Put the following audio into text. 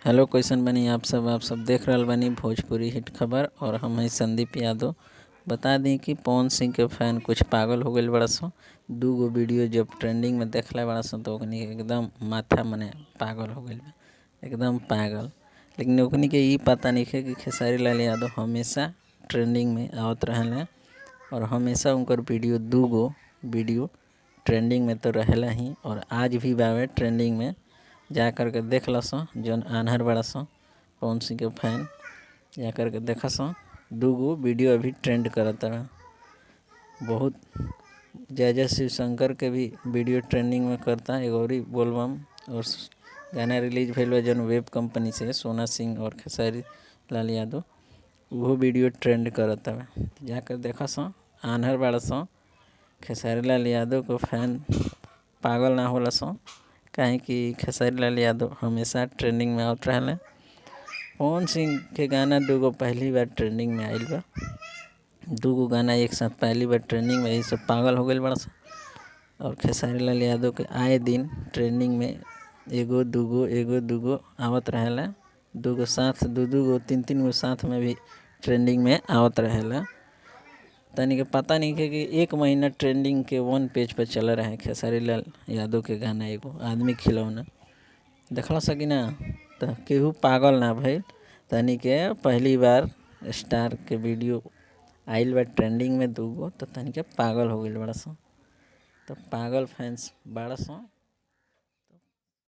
Hello, कैसन बनी आप सब देख रहल बानी भोजपुरी हिट खबर। और हम हैं संदीप यादव। बता दी कि पवन सिंह के फैन कुछ पागल हो गए बड़ा सो। दूगो वीडियो जब ट्रेंडिंग में देखला बड़ा सो तो ओकनी के एकदम माथा मने पागल हो गए, एकदम पागल। लेकिन ओकनी के ये पता नहीं है कि खेसारी लाल यादव हमेशा ट्रेंडिंग में आवत रहले और हमेशा उनकर वीडियो दूगो वीडियो ट्रेंडिंग में तो रहेला ही, और आज भी बावे ट्रेंडिंग में। जा कर के देख लसो, जौन आन्हर बड़ा सो पवन सिंह के फैन जा कर के देख सो। दूगो वीडियो अभी ट्रेंड करता है बहुत। जय जय शिव शंकर के भी वीडियो ट्रेंडिंग में करता है। एगोरी बोलबम और गाना रिलीज भइल जौन वेब कंपनी से सोना सिंह और खेसारी लाल यादव, वो वीडियो ट्रेंड करता है। जाकर देखा सो, आन्हर बड़ा सो खेसारी लाल यादव को फैन पागल ना होला सो, काहे कि खेसारी लाल यादव हमेशा ट्रेंडिंग में आवत रहले। पवन सिंह के गाना दूगो पहली बार ट्रेंडिंग में आइल बा, दूगो गाना एक साथ पहली बार ट्रेंडिंग में, यही सब पागल हो गए बड़ा सा। और खेसारी लाल यादव के आए दिन ट्रेंडिंग में एगो दूगो आवत रहेला। दूगो साथ दूगो तीन गो साथ में भी ट्रेंडिंग में आवत रहेला। तनी के पता नहीं है कि एक महीना ट्रेंडिंग के 1 पेज पर चल रहा है खेसारी लाल यादव के गाना एगो आदमी खिलौना। देखला सकी ना, तो केहू पागल ना भइल। तनी के पहली बार स्टार के वीडियो आइल बा ट्रेंडिंग में दूगो, तो तनी के पागल हो गइल बड़ा सो। तो पागल फैंस बड़ा सो।